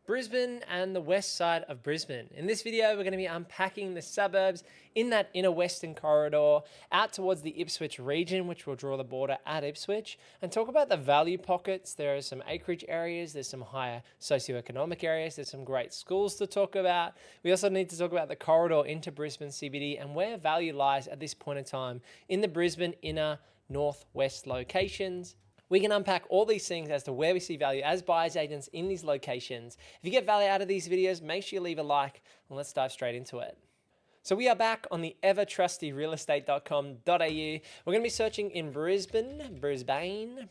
Brisbane and the west side of Brisbane. In this video, we're going to be unpacking the suburbs in that inner western corridor out towards the Ipswich region, which will draw the border at Ipswich, and talk about the value pockets. There are some acreage areas, there's some higher socioeconomic areas, there's some great schools to talk about. We also need to talk about the corridor into Brisbane CBD and where value lies at this point in time in the Brisbane inner northwest locations. We can unpack all these things as to where we see value as buyers agents in these locations. If you get value out of these videos, make sure you leave a like and let's dive straight into it. So we are back on the ever trusty realestate.com.au. We're going to be searching in Brisbane,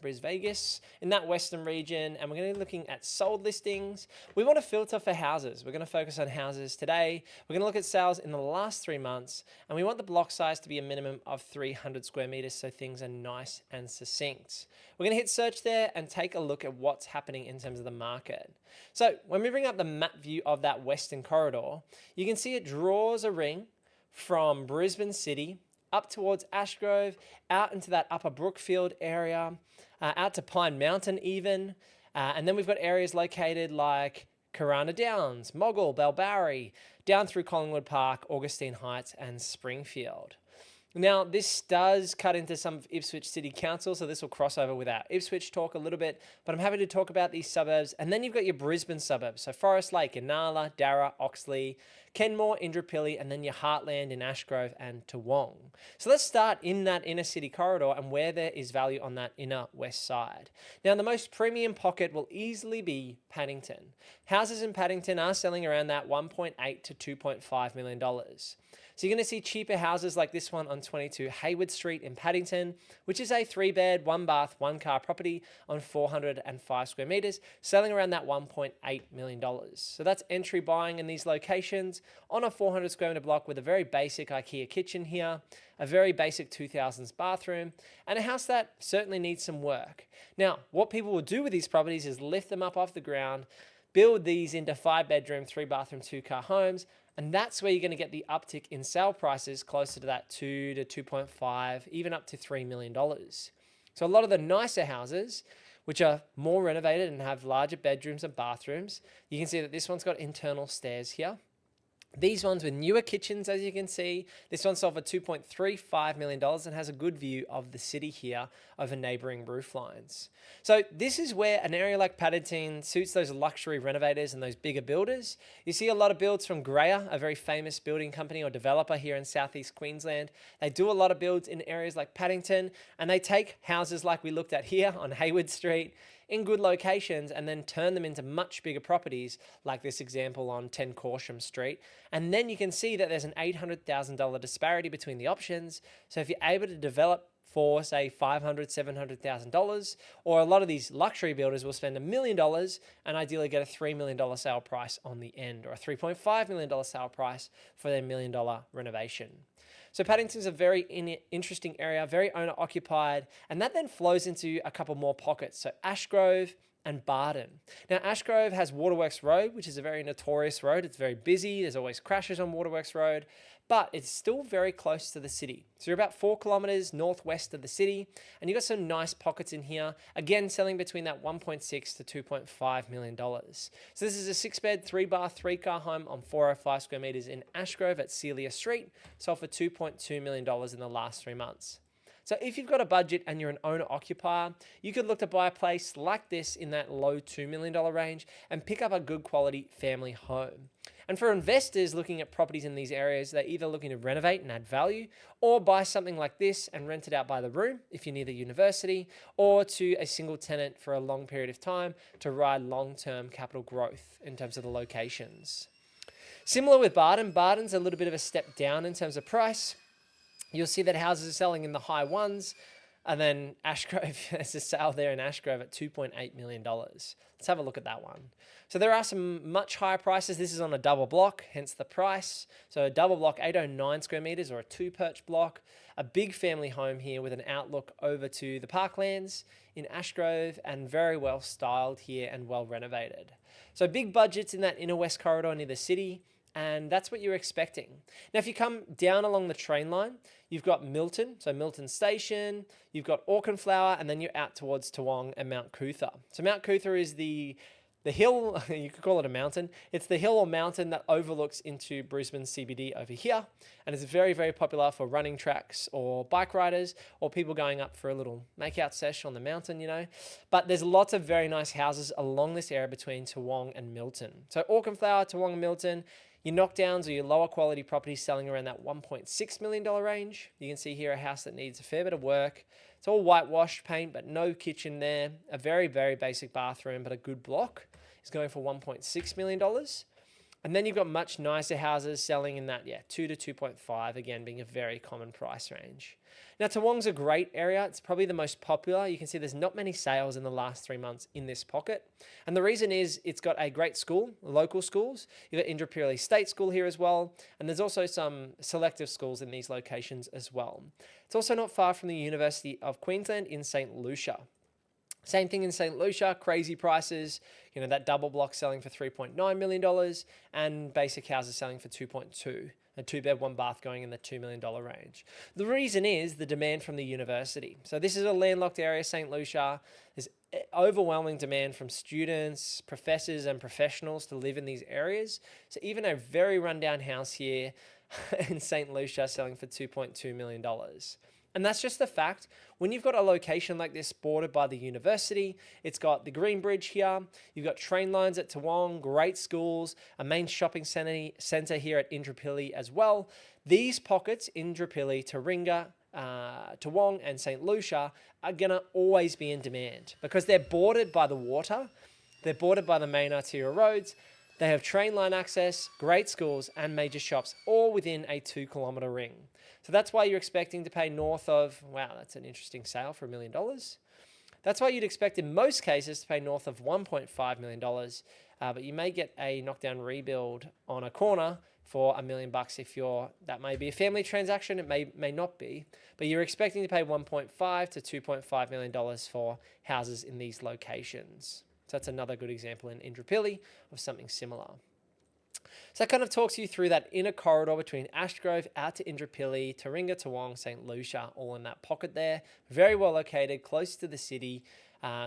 Vegas, in that western region, and we're going to be looking at sold listings. We want to filter for houses. We're going to focus on houses today. We're going to look at sales in the last 3 months, and we want the block size to be a minimum of 300 square meters so things are nice and succinct. We're going to hit search there and take a look at what's happening in terms of the market. So when we bring up the map view of that western corridor, you can see it draws a ring from Brisbane City up towards Ashgrove, out into that upper Brookfield area, out to Pine Mountain even. And then we've got areas located like Corona Downs, Moggill, Balbarry, down through Collingwood Park, Augustine Heights and Springfield. Now, this does cut into some of Ipswich City Council, so this will cross over with our Ipswich talk a little bit, but I'm happy to talk about these suburbs. And then you've got your Brisbane suburbs, so Forest Lake, Inala, Darra, Oxley, Kenmore, Indooroopilly, and then your heartland in Ashgrove and Toowong. So let's start in that inner city corridor and where there is value on that inner west side. Now, the most premium pocket will easily be Paddington. Houses in Paddington are selling around that $1.8 to $2.5 million. So you're going to see cheaper houses like this one on 22 Hayward Street in Paddington, which is a 3-bed, 1-bath, 1-car property on 405 square meters, selling around that $1.8 million. So that's entry buying in these locations on a 400 square meter block with a very basic IKEA kitchen here, a very basic 2000s bathroom, and a house that certainly needs some work. Now, what people will do with these properties is lift them up off the ground, build these into 5-bedroom, 3-bathroom, 2-car homes, and that's where you're going to get the uptick in sale prices closer to that 2 to 2.5, even up to $3 million. So a lot of the nicer houses, which are more renovated and have larger bedrooms and bathrooms, you can see that this one's got internal stairs here. These ones with newer kitchens, as you can see. This one sold for $2.35 million and has a good view of the city here over neighbouring roof lines. So this is where an area like Paddington suits those luxury renovators and those bigger builders. You see a lot of builds from Greyer, a very famous building company or developer here in southeast Queensland. They do a lot of builds in areas like Paddington, and they take houses like we looked at here on Hayward Street in good locations and then turn them into much bigger properties like this example on 10 Corsham Street. And then you can see that there's an $800,000 disparity between the options. So if you're able to develop for say $500,000, $700,000, or a lot of these luxury builders will spend $1 million and ideally get a $3 million sale price on the end, or a $3.5 million sale price for their $1 million renovation. So Paddington's a very interesting area, very owner occupied, and that then flows into a couple more pockets. So Ashgrove and Barton. Now Ashgrove has Waterworks Road, which is a very notorious road. It's very busy. There's always crashes on Waterworks Road, but it's still very close to the city. So you're about 4 kilometers northwest of the city, and you've got some nice pockets in here. Again, selling between that $1.6 to $2.5 million. So this is a 6-bed, 3-bath, 3-car home on 405 square meters in Ashgrove at Celia Street, sold for $2.2 million in the last 3 months. So if you've got a budget and you're an owner-occupier, you could look to buy a place like this in that low $2 million range and pick up a good quality family home. And for investors looking at properties in these areas, they're either looking to renovate and add value, or buy something like this and rent it out by the room if you're near the university, or to a single tenant for a long period of time to ride long-term capital growth in terms of the locations. Similar with Barton. Barton's a little bit of a step down in terms of price. You'll see that houses are selling in the high ones, and then Ashgrove, there's a sale there in Ashgrove at $2.8 million. Let's have a look at that one. So there are some much higher prices. This is on a double block, hence the price. So a double block, 809 square meters, or a 2-perch block. A big family home here with an outlook over to the parklands in Ashgrove, and very well styled here and well renovated. So big budgets in that inner west corridor near the city. And that's what you're expecting. Now, if you come down along the train line, you've got Milton, so Milton Station, you've got Auchenflower, and then you're out towards Toowong and Mount Cootha. So Mount Cootha is the the hill, you could call it a mountain. It's the hill or mountain that overlooks into Brisbane CBD over here. And it's very, very popular for running tracks or bike riders or people going up for a little makeout sesh on the mountain, you know. But there's lots of very nice houses along this area between Toowong and Milton. So Auchenflower, Toowong and Milton, your knockdowns or your lower quality properties selling around that $1.6 million range. You can see here a house that needs a fair bit of work. It's all whitewashed paint, but no kitchen there. A very, very basic bathroom, but a good block is going for $1.6 million. And then you've got much nicer houses selling in that, 2 to 2.5, again, being a very common price range. Now, Toowong's a great area. It's probably the most popular. You can see there's not many sales in the last 3 months in this pocket. And the reason is it's got a great school, local schools. You've got Indooroopilly State School here as well. And there's also some selective schools in these locations as well. It's also not far from the University of Queensland in St. Lucia. Same thing in St. Lucia, crazy prices. You know, that double block selling for $3.9 million and basic houses selling for 2.2. A 2-bed, 1-bath going in the $2 million range. The reason is the demand from the university. So this is a landlocked area, St. Lucia. There's overwhelming demand from students, professors, and professionals to live in these areas. So even a very rundown house here in St. Lucia selling for $2.2 million. And that's just the fact. When you've got a location like this bordered by the university, it's got the Green Bridge here, you've got train lines at Toowong, great schools, a main shopping centre here at Indooroopilly as well. These pockets, Indooroopilly, Taringa, Toowong and St. Lucia, are going to always be in demand because they're bordered by the water, they're bordered by the main arterial roads, they have train line access, great schools and major shops all within a 2-kilometre ring. So that's why you're expecting to pay north of, wow, that's an interesting sale for $1 million. That's why you'd expect in most cases to pay north of $1.5 million, but you may get a knockdown rebuild on a corner for $1 million if that may be a family transaction, it may not be, but you're expecting to pay $1.5 to $2.5 million for houses in these locations. So that's another good example in Indooroopilly of something similar. So that kind of talks you through that inner corridor between Ashgrove out to Indooroopilly, Taringa, Toowong, St. Lucia, all in that pocket there. Very well located, close to the city,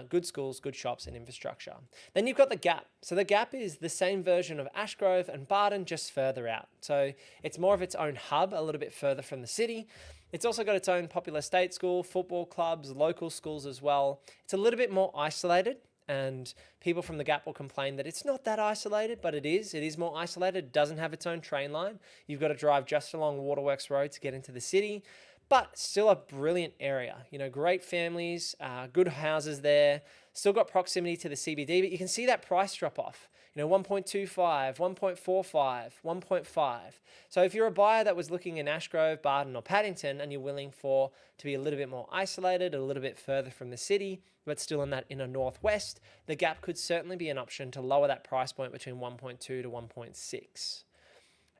good schools, good shops and infrastructure. Then you've got the Gap. So the Gap is the same version of Ashgrove and Barton, just further out. So it's more of its own hub, a little bit further from the city. It's also got its own popular state school, football clubs, local schools as well. It's a little bit more isolated. And people from the Gap will complain that it's not that isolated, but it is. It is more isolated. It doesn't have its own train line. You've got to drive just along Waterworks Road to get into the city, but still a brilliant area. You know, great families, good houses there. Still got proximity to the CBD, but you can see that price drop off. You know, 1.25, 1.45, 1.5. So if you're a buyer that was looking in Ashgrove, Barton or Paddington and you're willing to be a little bit more isolated, a little bit further from the city, but still in that inner northwest, the Gap could certainly be an option to lower that price point between 1.2 to 1.6.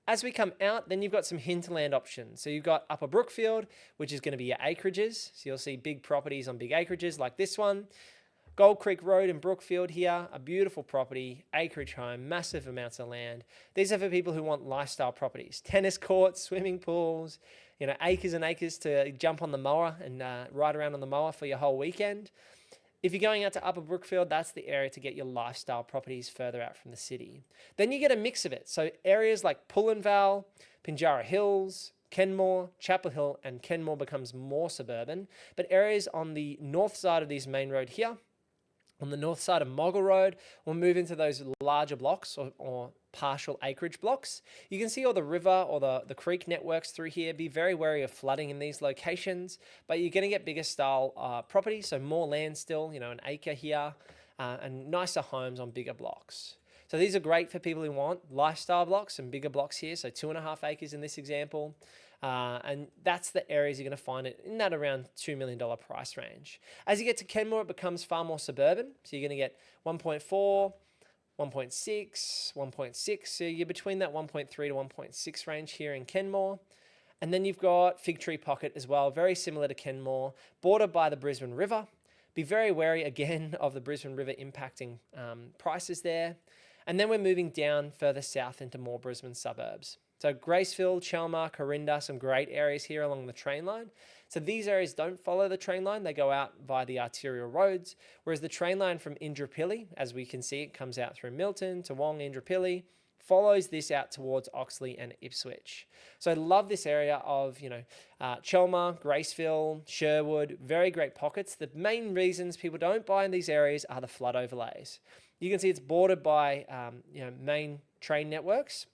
As we come out, then you've got some hinterland options. So you've got Upper Brookfield, which is going to be your acreages. So you'll see big properties on big acreages like this one. Gold Creek Road in Brookfield here, a beautiful property, acreage home, massive amounts of land. These are for people who want lifestyle properties. Tennis courts, swimming pools, you know, acres and acres to jump on the mower and ride around on the mower for your whole weekend. If you're going out to Upper Brookfield, that's the area to get your lifestyle properties further out from the city. Then you get a mix of it. So areas like Pullenvale, Pinjarra Hills, Kenmore, Chapel Hill, and Kenmore becomes more suburban. But areas on the north side of this main road here, on the north side of Moggle Road, we'll move into those larger blocks or partial acreage blocks. You can see all the river or the creek networks through here. Be very wary of flooding in these locations, but you're going to get bigger style property, so more land still, you know, an acre here, and nicer homes on bigger blocks. So these are great for people who want lifestyle blocks and bigger blocks here, so 2.5 acres in this example. And that's the areas you're going to find it in that around $2 million price range. As you get to Kenmore, it becomes far more suburban. So you're going to get 1.4, 1.6, 1.6. So you're between that 1.3 to 1.6 range here in Kenmore. And then you've got Fig Tree Pocket as well, very similar to Kenmore, bordered by the Brisbane River. Be very wary again of the Brisbane River impacting prices there. And then we're moving down further south into more Brisbane suburbs. So Gracefield, Chelmer, Corinda, some great areas here along the train line. So these areas don't follow the train line. They go out via the arterial roads, whereas the train line from Indooroopilly, as we can see, it comes out through Milton, Toowong, Indooroopilly, follows this out towards Oxley and Ipswich. So I love this area of, Chelmer, Graceville, Sherwood, very great pockets. The main reasons people don't buy in these areas are the flood overlays. You can see it's bordered by, main train networks.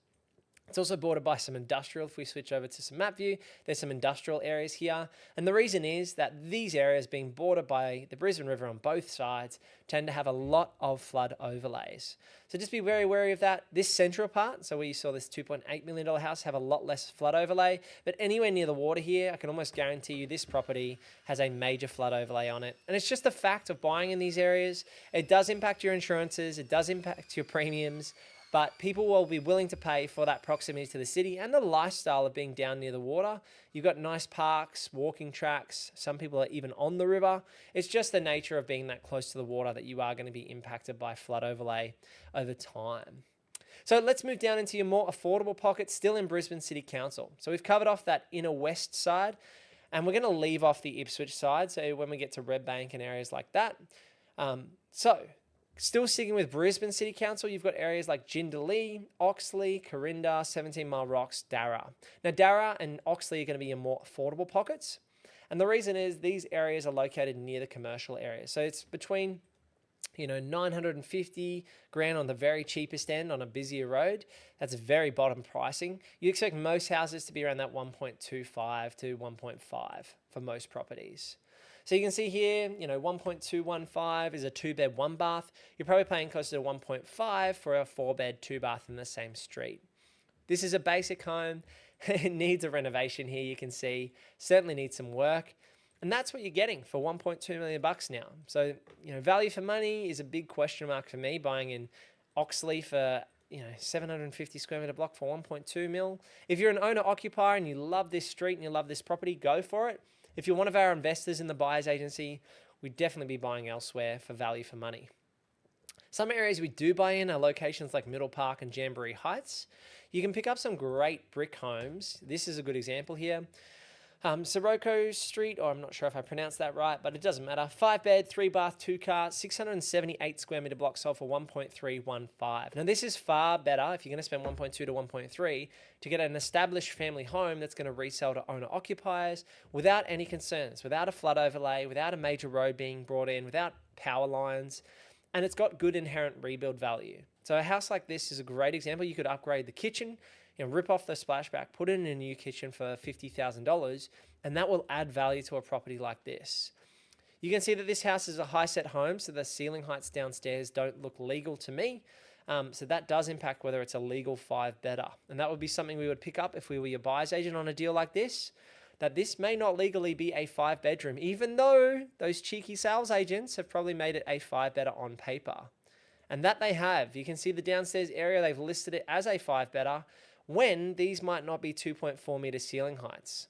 It's also bordered by some industrial. If we switch over to some map view, there's some industrial areas here. And the reason is that these areas being bordered by the Brisbane River on both sides tend to have a lot of flood overlays. So just be very wary of that. This central part, so where you saw this $2.8 million house, have a lot less flood overlay. But anywhere near the water here, I can almost guarantee you this property has a major flood overlay on it. And it's just the fact of buying in these areas. It does impact your insurances. It does impact your premiums. But people will be willing to pay for that proximity to the city and the lifestyle of being down near the water. You've got nice parks, walking tracks. Some people are even on the river. It's just the nature of being that close to the water that you are going to be impacted by flood overlay over time. So let's move down into your more affordable pockets, still in Brisbane City Council. So we've covered off that inner west side, and we're going to leave off the Ipswich side. So when we get to Redbank and areas like that. Still sticking with Brisbane City Council, you've got areas like Jindalee, Oxley, Corinda, 17 Mile Rocks, Darra. Now, Darra and Oxley are going to be your more affordable pockets. And the reason is these areas are located near the commercial areas. So it's between, 950 grand on the very cheapest end on a busier road. That's very bottom pricing. You expect most houses to be around that 1.25 to 1.5 for most properties. So you can see here, 1.215 is a 2-bed, 1-bath. You're probably paying closer to 1.5 for a 4-bed, 2-bath in the same street. This is a basic home. It needs a renovation here, you can see. Certainly needs some work. And that's what you're getting for $1.2 million now. So, value for money is a big question mark for me, buying in Oxley for 750 square meter block for 1.2 mil. If you're an owner occupier and you love this street and you love this property, go for it. If you're one of our investors in the buyer's agency, we'd definitely be buying elsewhere for value for money. Some areas we do buy in are locations like Middle Park and Jamboree Heights. You can pick up some great brick homes. This is a good example here. Sirocco Street, or I'm not sure if I pronounced that right, but it doesn't matter. 5-bed, 3-bath, 2-car, 678 square meter block sold for 1.315. Now this is far better if you're going to spend 1.2 to 1.3 to get an established family home that's going to resell to owner occupiers without any concerns, without a flood overlay, without a major road being brought in, without power lines, and it's got good inherent rebuild value. So a house like this is a great example. You could upgrade the kitchen, rip off the splashback, put in a new kitchen for $50,000, and that will add value to a property like this. You can see that this house is a high-set home, so the ceiling heights downstairs don't look legal to me. So that does impact whether it's a legal 5-bedder. And that would be something we would pick up if we were your buyer's agent on a deal like this, that this may not legally be a 5-bedroom, even though those cheeky sales agents have probably made it a 5-bedder on paper. And that they have. You can see the downstairs area, they've listed it as a 5-bedder, when these might not be 2.4 meter ceiling heights.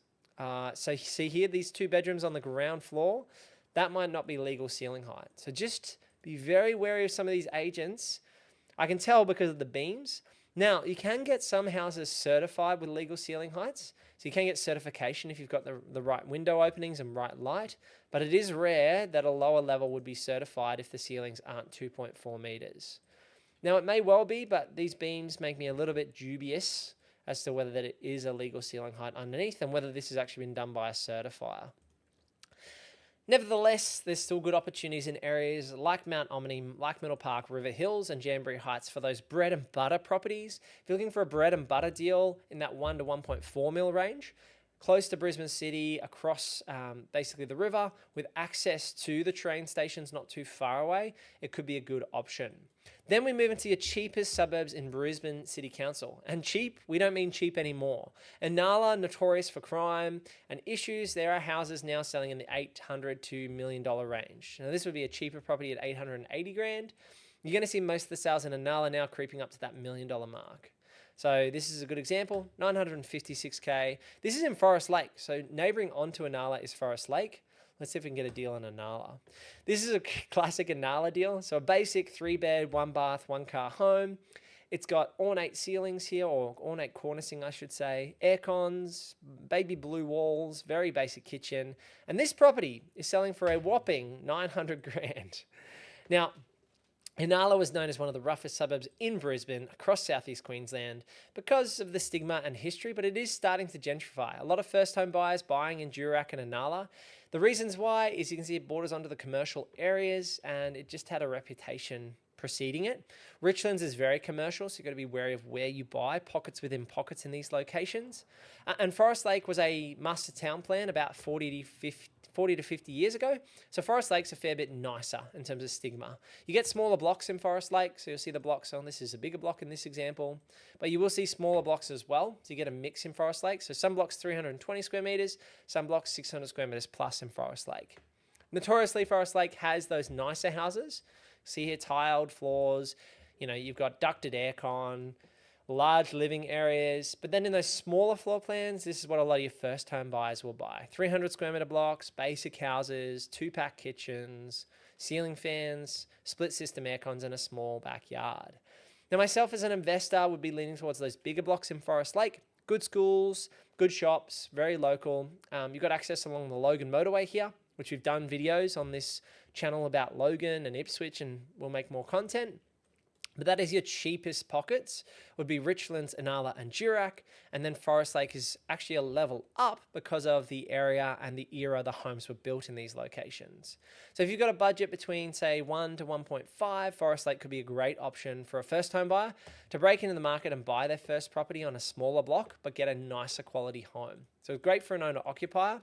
So you see here, these 2 bedrooms on the ground floor, that might not be legal ceiling height. So just be very wary of some of these agents. I can tell because of the beams. Now, you can get some houses certified with legal ceiling heights. So you can get certification if you've got the right window openings and right light. But it is rare that a lower level would be certified if the ceilings aren't 2.4 meters. Now, it may well be, but these beams make me a little bit dubious as to whether that it is a legal ceiling height underneath and whether this has actually been done by a certifier. Nevertheless, there's still good opportunities in areas like Mount Omni, like Middle Park, River Hills, and Jamboree Heights for those bread and butter properties. If you're looking for a bread and butter deal in that 1 to 1.4 mil range, close to Brisbane City, across basically the river, with access to the train stations not too far away, it could be a good option. Then we move into your cheapest suburbs in Brisbane City Council. And cheap, we don't mean cheap anymore. Inala, notorious for crime and issues, there are houses now selling in the $800 to $1 million range. Now this would be a cheaper property at 880 grand. You're going to see most of the sales in Inala now creeping up to that $1 million mark. So this is a good example, 956K. This is in Forest Lake. So neighboring onto Inala is Forest Lake. Let's see if we can get a deal in Inala. This is a classic Inala deal. So a basic 3-bed, 1-bath, 1-car home. It's got ornate ceilings here, or ornate cornicing, I should say, air cons, baby blue walls, very basic kitchen. And this property is selling for a whopping 900 grand. Now, Inala was known as one of the roughest suburbs in Brisbane across southeast Queensland because of the stigma and history, but it is starting to gentrify. A lot of first home buyers buying in Durack and Inala. The reasons why is you can see it borders onto the commercial areas and it just had a reputation preceding it. Richlands is very commercial, so you've got to be wary of where you buy, pockets within pockets in these locations. And Forest Lake was a master town plan about 40 to 50 years ago. So Forest Lake's a fair bit nicer in terms of stigma. You get smaller blocks in Forest Lake, so you'll see the blocks on this is a bigger block in this example, but you will see smaller blocks as well. So you get a mix in Forest Lake. So some blocks 320 square meters, some blocks 600 square meters plus in Forest Lake. Notoriously, Forest Lake has those nicer houses. See here, tiled floors, you've got ducted aircon, large living areas. But then in those smaller floor plans, this is what a lot of your first home buyers will buy. 300 square meter blocks, basic houses, 2-pack kitchens, ceiling fans, split system aircons, and a small backyard. Now, myself as an investor would be leaning towards those bigger blocks in Forest Lake. Good schools, good shops, very local. You've got access along the Logan motorway here, which we've done videos on this channel about Logan and Ipswich, and we'll make more content. But that is your cheapest pockets, would be Richlands, Inala, and Durack. And then Forest Lake is actually a level up because of the area and the era the homes were built in these locations. So if you've got a budget between, say, 1 to 1.5, Forest Lake could be a great option for a first home buyer to break into the market and buy their first property on a smaller block, but get a nicer quality home. So great for an owner-occupier.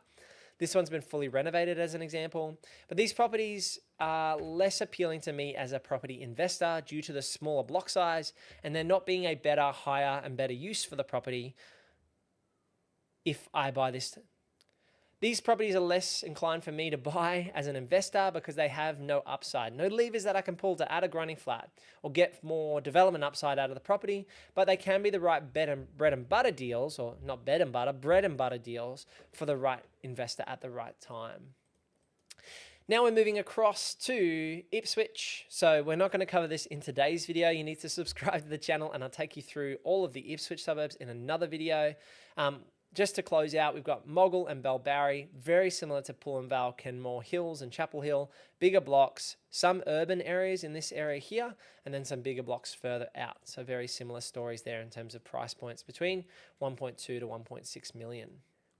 This one's been fully renovated as an example, but these properties are less appealing to me as a property investor due to the smaller block size and there not being a better, higher and better use for the property if I buy this. These properties are less inclined for me to buy as an investor because they have no upside, no levers that I can pull to add a grinding flat or get more development upside out of the property, but they can be the right bread and butter deals, or not bread and butter deals for the right investor at the right time. Now we're moving across to Ipswich. So we're not going to cover this in today's video. You need to subscribe to the channel and I'll take you through all of the Ipswich suburbs in another video. Just to close out, we've got Moggill and Bellbarry, very similar to Pullenvale, Kenmore Hills and Chapel Hill, bigger blocks, some urban areas in this area here, and then some bigger blocks further out. So very similar stories there in terms of price points between 1.2 to 1.6 million.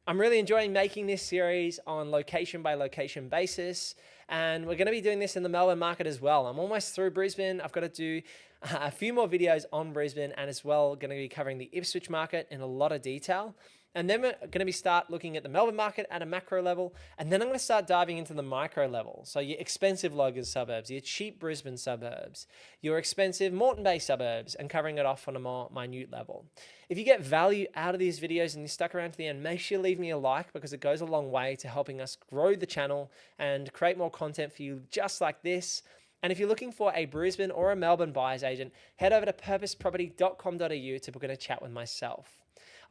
I'm really enjoying making this series on location by location basis, and we're going to be doing this in the Melbourne market as well. I'm almost through Brisbane. I've got to do a few more videos on Brisbane and as well going to be covering the Ipswich market in a lot of detail. And then we're going to start looking at the Melbourne market at a macro level. And then I'm going to start diving into the micro level. So your expensive Logan suburbs, your cheap Brisbane suburbs, your expensive Moreton Bay suburbs, and covering it off on a more minute level. If you get value out of these videos and you stuck around to the end, make sure you leave me a like because it goes a long way to helping us grow the channel and create more content for you just like this. And if you're looking for a Brisbane or a Melbourne buyer's agent, head over to purposeproperty.com.au to book in a chat with myself.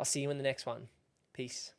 I'll see you in the next one. Peace.